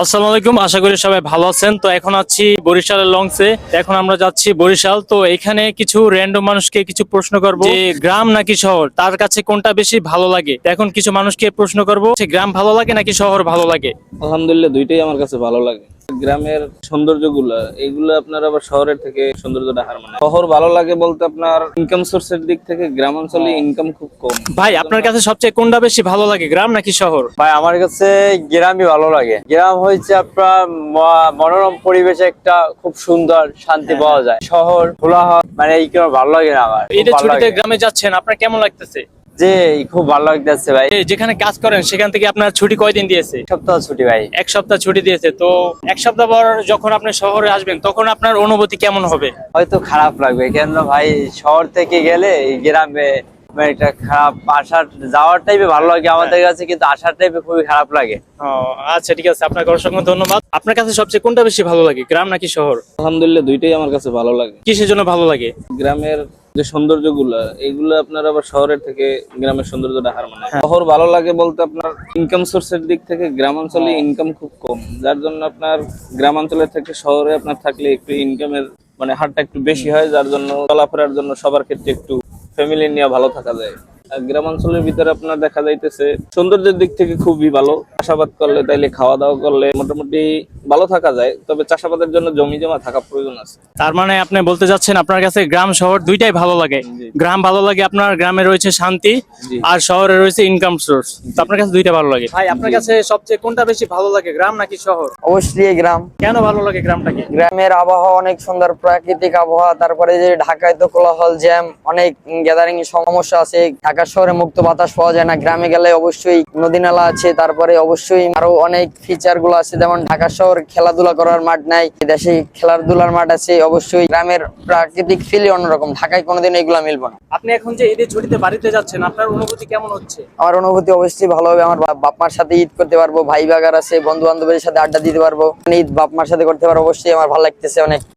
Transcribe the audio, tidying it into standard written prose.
আসসালামু আলাইকুম, আশা করি সবাই ভালো আছেন। তো এখন আছি বরিশালের লঞ্চে। এখন আমরা যাচ্ছি বরিশাল। তো এখানে কিছু র্যান্ডম মানুষকে কিছু প্রশ্ন করব যে গ্রাম নাকি শহর, তার কাছে কোনটা বেশি ভালো লাগে। তো এখন কিছু মানুষকে প্রশ্ন করব যে গ্রাম ভালো লাগে নাকি শহর ভালো লাগে। আলহামদুলিল্লাহ, দুইটাই আমার কাছে ভালো লাগে। গ্রামের সৌন্দর্যগুলা এগুলো আপনার আবার শহরের থেকে সৌন্দর্যটা হার মানে। শহর ভালো লাগে বলতে আপনার ইনকাম সোর্সের দিক থেকে গ্রাম অঞ্চলে ইনকাম খুব কম। ভাই আপনার কাছে সবচেয়ে কোনটা বেশি ভালো লাগে, গ্রাম নাকি শহর? ভাই আমার কাছে গ্রামই ভালো লাগে। গ্রাম হয়েছে আপনার মনোরম পরিবেশে একটা খুব সুন্দর শান্তি পাওয়া যায়। শহর খোলাহল মানে এই কেমন ভালো লাগে না আমার। খুব ঈদের ভালো ছুটিতে লাগে। গ্রামে যাচ্ছেন, আপনার কেমন লাগতেছে? যে খুব ভালো লাগতেছে ভাই। এই যেখানে কাজ করেন সেখান থেকে আপনার ছুটি কয়দিন দিয়েছে? সপ্তাহ ছুটি ভাই। এক সপ্তাহ ছুটি দিয়েছে। তো এক সপ্তাহ পর যখন আপনি শহরে আসবেন তখন আপনার অনুভূতি কেমন হবে? হয়তো খারাপ লাগবে, কেন ভাই শহর থেকে গেলে এই গ্রামে মানে একটা খারাপ আসার যাওয়ার টাইপে ভালো লাগে আমাদের কাছে, কিন্তু আসার টাইপে খুবই খারাপ লাগে। ও আচ্ছা, ঠিক আছে, আপনাকে অসংখ্য ধন্যবাদ। আপনার কাছে সবচেয়ে কোনটা বেশি ভালো লাগে, গ্রাম নাকি শহর? আলহামদুলিল্লাহ, দুইটাই আমার কাছে ভালো লাগে। কিসের জন্য ভালো লাগে? গ্রামের যে সৌন্দর্যগুলা এগুলো আপনার আবার শহরের থেকে গ্রামের সৌন্দর্যটা হার মানে। শহর ভালো লাগে বলতে আপনার ইনকাম সোর্সের দিক থেকে গ্রাম অঞ্চলে ইনকাম খুব কম, যার জন্য আপনার গ্রাম অঞ্চলের থেকে শহরে আপনার থাকলে একটু ইনকামের মানে হারটা একটু বেশি হয়, যার জন্য চলাফেরার জন্য সবার ক্ষেত্রে একটু ফ্যামিলি নিয়ে ভালো থাকা যায়। আর গ্রামাঞ্চলের ভিতরে আপনার দেখা যাইতেছে সৌন্দর্যের দিক থেকে খুবই ভালো। চাষাবাদ করলে তাইলে খাওয়া দাওয়া করলে মোটামুটি ভালো থাকা যায়, তবে চাষাবাদের জন্য জমি জমা থাকা প্রয়োজন আছে। তার মানে আপনি বলতে যাচ্ছেন আপনার কাছে গ্রাম শহর দুইটাই ভালো লাগে। জি। গ্রাম ভালো লাগে, আপনার গ্রামে রয়েছে শান্তি, জি। আর শহরে রয়েছে ইনকাম সোর্স। তো আপনার কাছে দুইটা ভালো লাগে। ভাই আপনার কাছে সবচেয়ে কোনটা বেশি ভালো লাগে, গ্রাম নাকি শহর? অবশ্যই গ্রাম। কেন ভালো লাগে গ্রামটাকে? গ্রামের আবহাওয়া অনেক সুন্দর, প্রাকৃতিক আবহাওয়া। তারপরে যে ঢাকায় তো কোলাহল জ্যাম, অনেক গ্যাদারিং সমস্যা আছে। ঢাকা শহরে মুক্ত বাতাস পাওয়া যায় না। গ্রামে গেলে অবশ্যই নদী নালা আছে, তারপরে অবশ্যই আরো অনেক ফিচার গুলো আছে, যেমন ঢাকা শহর খেলাধুলা করার মাঠ নাই, দেশে খেলাধুলার মাঠ আছে। অবশ্যই গ্রামের প্রাকৃতিক ফিলই অন্যরকম, ঢাকায় কোনোদিন এগুলা মিলবো না। আপনি এখন যে ঈদের ছুটিতে বাড়িতে যাচ্ছেন, আপনার অনুভূতি কেমন হচ্ছে? আমার অনুভূতি অবশ্যই ভালো হবে। আমার বাপ মার সাথে ঈদ করতে পারবো, ভাই বাগার আছে, বন্ধু বান্ধবের সাথে আড্ডা দিতে পারবো। ঈদ বাপ মার সাথে করতে পারবো, অবশ্যই আমার ভালো লাগতেছে অনেক।